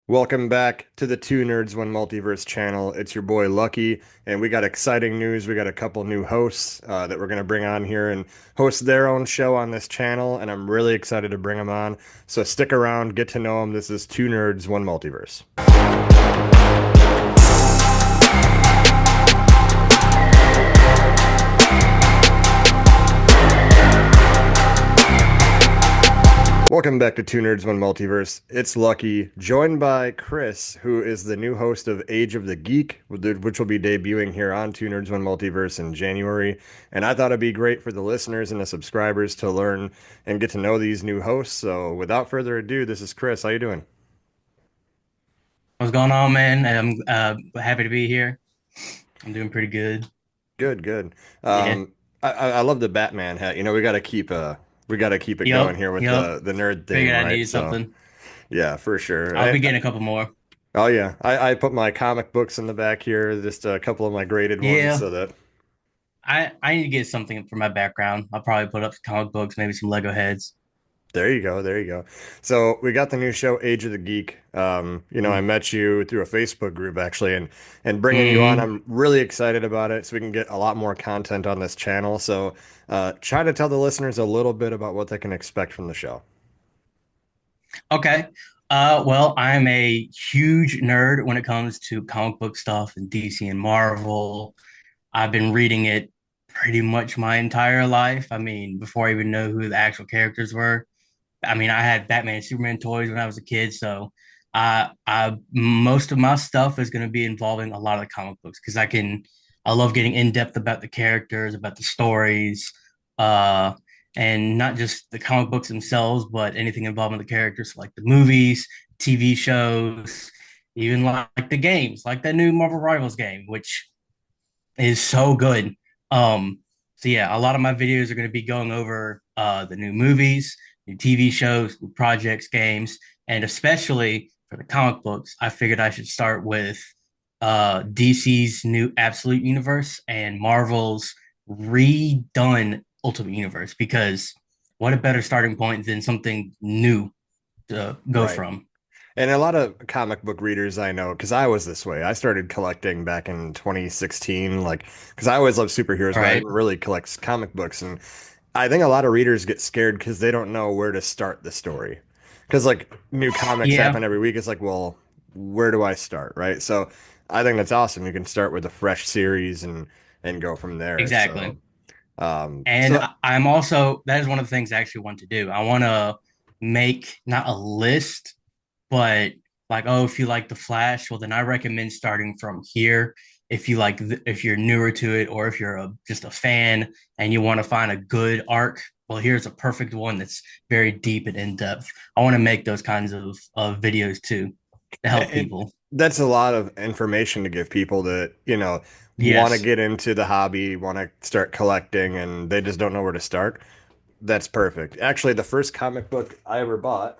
Welcome back to the Two Nerds One Multiverse channel. It's your boy Lucky, and we got exciting news. We got a couple new hosts that we're going to bring on here and host their own show on this channel, and I'm really excited to bring them on. So stick around, get to know them. This is Two Nerds One Multiverse. Welcome back to Two Nerds One Multiverse. It's Lucky, joined by Chris, who is the new host of Age of the Geek, which will be debuting here on Two Nerds One Multiverse in January. And I thought it'd be great for the listeners and the subscribers to learn and get to know these new hosts. So without further ado, this is Chris. How you doing? What's going on, man? I'm happy to be here. I'm doing pretty good. Good, good. Yeah. I love the Batman hat. We got to keep it going Yep. here with Yep. the nerd theme, Figured I right? needed So something. yeah, for sure. I'll be getting a couple more. Oh yeah, I put my comic books in the back here, just a couple of my graded ones, Yeah. so that I need to get something for my background. I'll probably put up some comic books, maybe some Lego heads. there you go, there you go. So we got the new show, Age of the Geek. I met you through a Facebook group actually, and bringing you on, Mm-hmm. I'm really excited about it. So we can get a lot more content on this channel. So try to tell the listeners a little bit about what they can expect from the show. Okay. Well, I'm a huge nerd when it comes to comic book stuff and DC and Marvel. I've been reading it pretty much my entire life. I mean, before I even know who the actual characters were. I mean, I had Batman and Superman toys when I was a kid, so I most of my stuff is going to be involving a lot of the comic books because I love getting in depth about the characters, about the stories, uh, and not just the comic books themselves, but anything involving the characters, like the movies, TV shows, even like the games, like that new Marvel Rivals game, which is so good. Um, so yeah, a lot of my videos are going to be going over the new movies, new TV shows, new projects, games, and especially for the comic books, I figured I should start with DC's new Absolute Universe and Marvel's redone Ultimate Universe because what a better starting point than something new to go Right. from, And a lot of comic book readers I know, because I was this way. I started collecting back in 2016, like, because I always loved superheroes, but I right? didn't really collect comic books. And I think a lot of readers get scared because they don't know where to start the story. Because, like, new comics Yeah, happen every week. It's like, well, where do I start, right? So I think that's awesome. You can start with a fresh series and go from there. So, exactly. And so I'm also, that is one of the things I actually want to do. I want to make not a list, but like, oh, if you like The Flash, well, then I recommend starting from here. If you like, if you're newer to it, or if you're just a fan and you want to find a good arc, well, here's a perfect one that's very deep and in depth. I want to make those kinds of videos too to help it, people. that's a lot of information to give people that, want to Yes. get into the hobby, want to start collecting, and they just don't know where to start. That's perfect. Actually, the first comic book I ever bought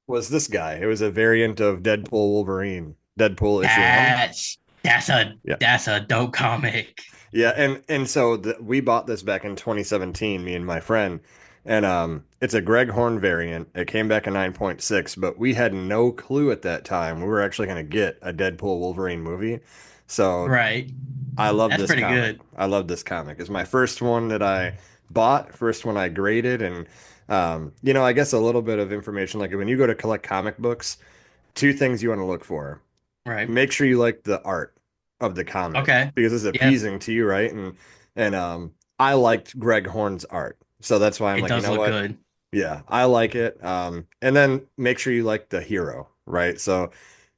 was this guy. It was a variant of Deadpool Wolverine, Deadpool issue one. That's a Yeah. that's a dope comic. Yeah, and so we bought this back in 2017, me and my friend, and it's a Greg Horn variant. It came back in 9.6, but we had no clue at that time we were actually going to get a Deadpool Wolverine movie. So Right. I love That's this pretty comic. good. I love this comic. It's my first one that I bought, first one I graded, and I guess a little bit of information like when you go to collect comic books, two things you want to look for. Right. Make sure you like the art of the comic Okay. because it's Yeah, appeasing to you, right? And I liked Greg Horn's art. So that's why I'm it like, you does know look what? good. Yeah, I like it. And then make sure you like the hero, right? So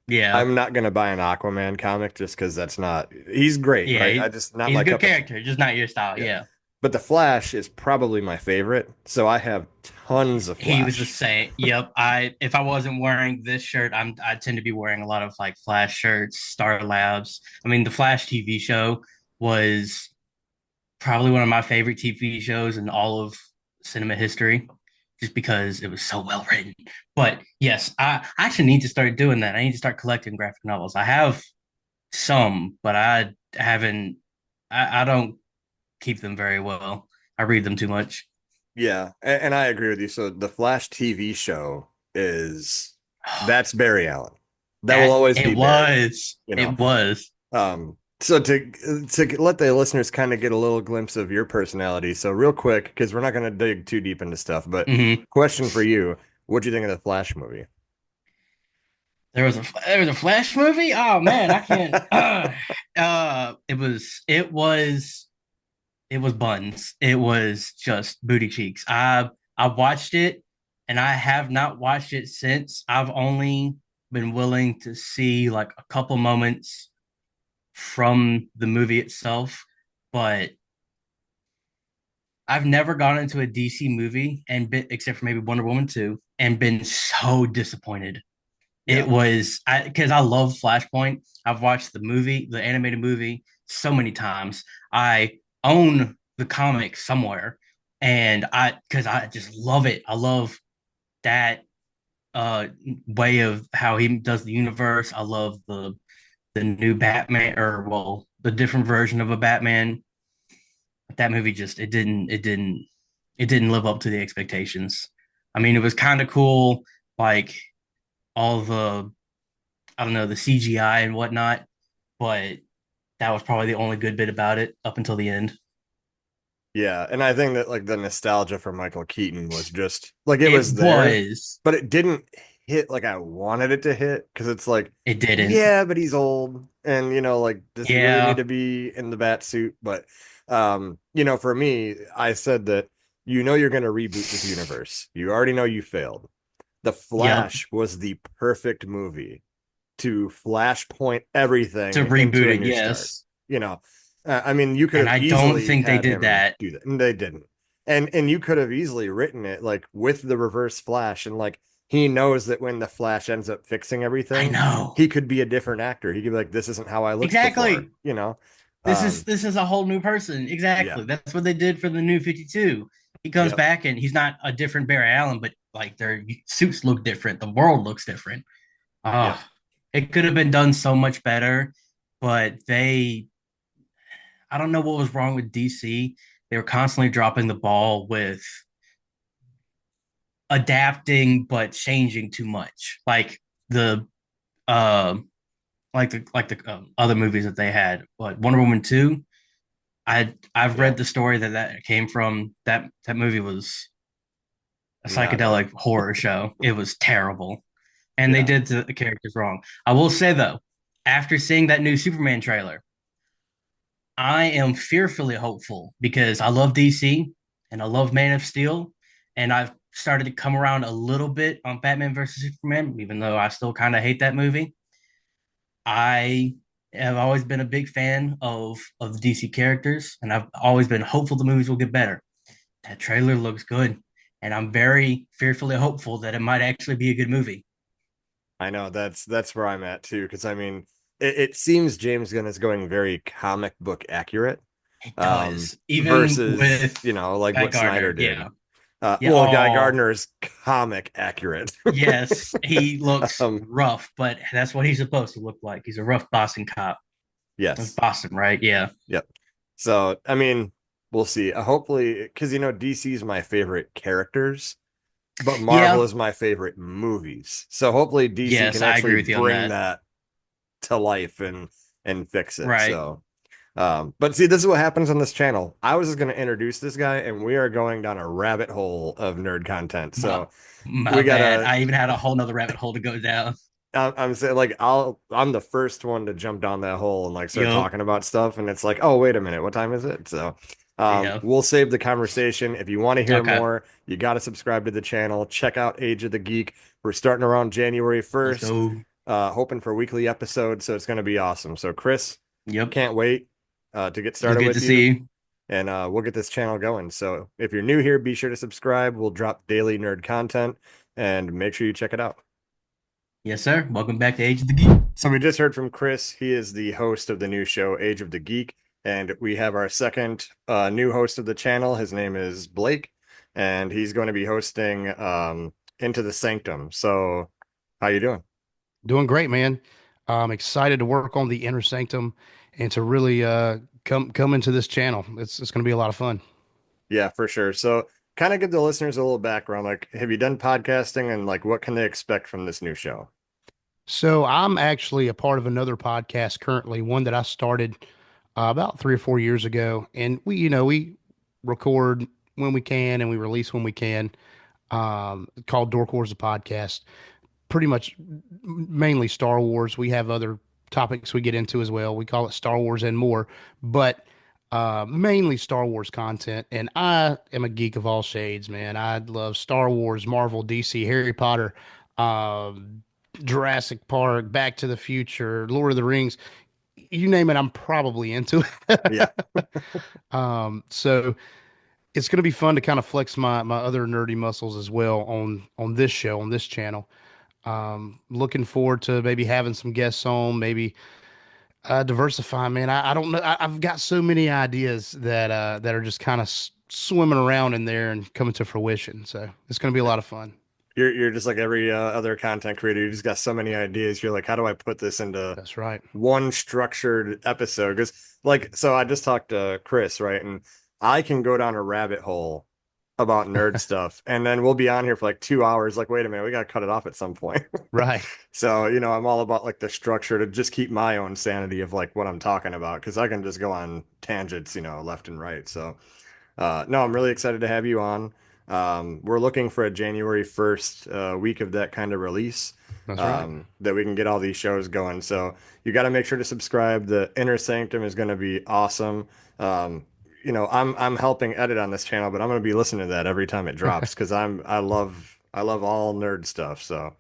Yeah. I'm not gonna buy an Aquaman comic just because that's not he's great, Yeah, right? I just not he's my a good cup of tea. character, just not your style. Yeah. Yeah. But the Flash is probably my favorite. So I have tons of He was the Flash. same. Yep. If I wasn't wearing this shirt, I tend to be wearing a lot of like Flash shirts, Star Labs. I mean, the Flash TV show was probably one of my favorite TV shows in all of cinema history, just because it was so well written. But yes, I actually need to start doing that. I need to start collecting graphic novels. I have some, but I haven't. I don't keep them very well. I read them too much. Yeah, and I agree with you. So the Flash TV show is That's Barry Allen. That will That always it be Barry. was. You know. It was. So to let the listeners kind of get a little glimpse of your personality. So real quick, because we're not going to dig too deep into stuff, but Hmm. question for you: What do you think of the Flash movie? There was a Flash movie. Oh man, I can't. It was buns. It was just booty cheeks. I watched it, and I have not watched it since. I've only been willing to see like a couple moments from the movie itself, but I've never gone into a DC movie and been, except for maybe Wonder Woman 2, and been so disappointed. It Yeah, was because I love Flashpoint. I've watched the movie, the animated movie, so many times. I own the comic somewhere, and I because I just love it. I love that uh way of how he does the universe. I love the new Batman, or well, the different version of a Batman. That movie just it didn't live up to the expectations. I mean, it was kind of cool, like all the I don't know, the CGI and whatnot, but that was probably the only good bit about it up until the end. yeah, and I think that like the nostalgia for Michael Keaton was just like it was It there, was. but it didn't hit like I wanted it to hit because it's like, It didn't. yeah, but he's old, and like, does he really need Yeah. to be in the bat suit? But for me, I said that you're going to reboot this universe. You already know you failed. The Yep. Flash was the perfect movie to flashpoint everything To into reboot a it, new start. yes. You know, I mean, you could And have I don't easily think they had did him that. do that, and they didn't. And you could have easily written it like with the reverse Flash, and like he knows that when the Flash ends up fixing I everything, know. he could be a different actor. He could be like, "This isn't how I looked before," Exactly. you know. This is Um, this is a whole new person. yeah, Exactly. That's what they did for the new 52. He comes yep, back and he's not a different Barry Allen, but like their suits look different. The world looks different. yep. Oh, it could have been done so much better, but I don't know what was wrong with DC. They were constantly dropping the ball with adapting but changing too much. The uh like the other movies that they had. What Wonder Woman 2, I've Yeah, read the story that came from that movie was a not good. psychedelic horror show. It was terrible. And they Yeah, did the characters wrong. I will say though, after seeing that new Superman trailer, I am fearfully hopeful because I love DC and I love Man of Steel, and I've started to come around a little bit on Batman versus Superman, even though I still kind of hate that movie. I have always been a big fan of the DC characters, and I've always been hopeful the movies will get better. That trailer looks good, and I'm very fearfully hopeful that it might actually be a good movie. I know that's where I'm at too. Because I mean, it seems James Gunn is going very comic book accurate, It does, even versus with like Guy what Snyder Gardner. did. Yeah, yeah. Well, Guy Oh, Gardner is comic accurate. yes, he looks um, rough, but that's what he's supposed to look like. He's a rough Boston cop. That's yes, Boston, right? Yeah. yep. So I mean, we'll see. Hopefully, because DC is my favorite characters, but Marvel Yeah. is my favorite movies. So hopefully DC Yes, can I actually agree with you on bring that. that to life and fix it. Right. So but see, this is what happens on this channel. I was just going to introduce this guy, and we are going down a rabbit hole of nerd content. My, So my we bad. gotta. I even had a whole nother rabbit hole to go down. I'm saying like I'm the first one to jump down that hole and like start Yup. talking about stuff, and it's like, oh wait a minute, what time is it? So Yeah. we'll save the conversation. If you want to hear Okay. more, you got to subscribe to the channel. Check out Age of the Geek. We're starting around January Let's 1st, go. hoping for weekly episodes, so it's going to be awesome. So Chris, Yep. can't wait to get It was started good to with you, see you. and we'll get this channel going. So if you're new here, be sure to subscribe. We'll drop daily nerd content, and make sure you check it out. Yes, sir. Welcome back to Age of the Geek. So we just heard from Chris. He is the host of the new show, Age of the Geek. And we have our second new host of the channel. His name is Blake, and he's going to be hosting Into the Sanctum. So how you doing? Doing great, man. I'm excited to work on the Inner Sanctum and to really come into this channel. It's going to be a lot of fun. Yeah, for sure. So kind of give the listeners a little background. Like, have you done podcasting and like what can they expect from this new show? So I'm actually a part of another podcast currently, one that I started about 3 or 4 years ago, and we record when we can and we release when we can. Called Dork Wars, the podcast. Pretty much mainly Star Wars. We have other topics we get into as well. We call it Star Wars and more, but mainly Star Wars content. And I am a geek of all shades, man. I love Star Wars, Marvel, DC, Harry Potter, um, Jurassic Park, Back to the Future, Lord of the Rings. You name it, I'm probably into Yeah. it. So it's going to be fun to kind of flex my other nerdy muscles as well on this show, on this channel. Looking forward to maybe having some guests on, maybe diversify, man. I don't know. I've got so many ideas that are just kind of swimming around in there and coming to fruition. So it's going to be a lot of fun. You're just like every other content creator. You just got so many ideas. You're like, how do I put this into That's right. one structured episode? Because like, so I just talked to Chris, right? And I can go down a rabbit hole about nerd stuff, and then we'll be on here for like 2 hours. Like, wait a minute, we got to cut it off at some point. Right. So, I'm all about like the structure to just keep my own sanity of like what I'm talking about because I can just go on tangents, left and right. So, no, I'm really excited to have you on. We're looking for a January 1st week of that kind of release That's right. that we can get all these shows going. So you got to make sure to subscribe. The Inner Sanctum is going to be awesome. I'm helping edit on this channel, but I'm going to be listening to that every time it drops because I love all nerd stuff. So,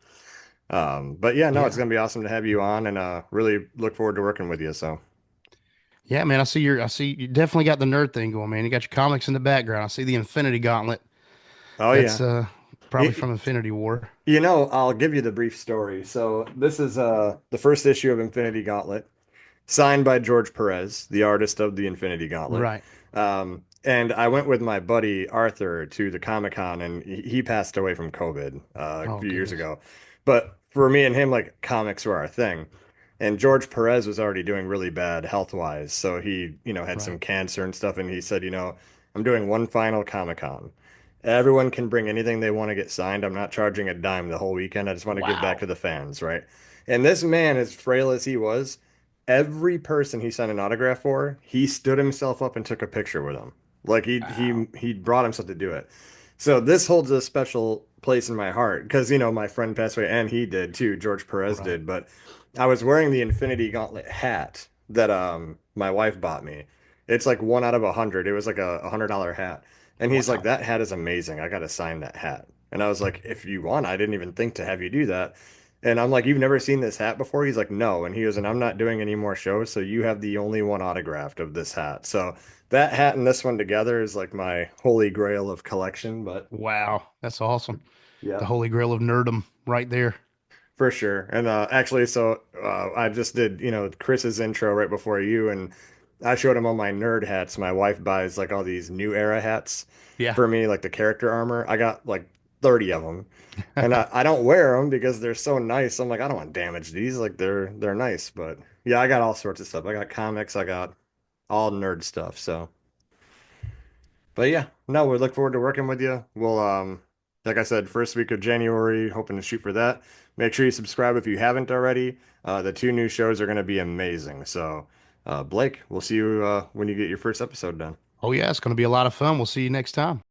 but yeah, no, it's Yeah. going to be awesome to have you on and really look forward to working with you. So, Yeah, man. I see you definitely got the nerd thing going, man. You got your comics in the background. I see the Infinity Gauntlet. oh That's yeah. probably from Infinity War. I'll give you the brief story. So this is the first issue of Infinity Gauntlet, signed by George Perez, the artist of the Infinity Gauntlet. Right. And I went with my buddy Arthur to the Comic-Con, and he passed away from COVID a Oh few years goodness. ago. But for me and him, like comics were our thing. And George Perez was already doing really bad health-wise, so he, had some Right. cancer and stuff, and he said, I'm doing one final Comic-Con. Everyone can bring anything they want to get signed. I'm not charging a dime the whole weekend. I just want to give back Wow. to the fans, right? And this man, as frail as he was, every person he signed an autograph for, he stood himself up and took a picture with him. Like he Wow. he he brought himself to do it. So this holds a special place in my heart because my friend passed away and he did too. George Perez Right. did, but I was wearing the Infinity Gauntlet hat that my wife bought me. It's like 1 out of 100. It was like a $100 hat. And he's like, Wow. that hat is amazing. I gotta sign that hat. And I was like, if you want, I didn't even think to have you do that. And I'm like, you've never seen this hat before? He's like, no. And he goes, and I'm not doing any more shows, so you have the only one autographed of this hat. So that hat and this one together is like my holy grail of collection. But Wow. That's awesome. yeah, The Holy Grail of nerdom right there. for sure. And actually, so I just did, Chris's intro right before you, and I showed him all my nerd hats. My wife buys like all these new era hats Yeah. for me, like the character armor. I got like 30 of them. And I don't wear them because they're so nice. I'm like, I don't want to damage these. Like they're nice, but yeah, I got all sorts of stuff. I got comics, I got all nerd stuff. So, but yeah, no, we look forward to working with you. We'll like I said, first week of January, hoping to shoot for that. Make sure you subscribe if you haven't already. The two new shows are going to be amazing. So, Blake, we'll see you when you get your first episode done. Oh yeah, it's going to be a lot of fun. We'll see you next time.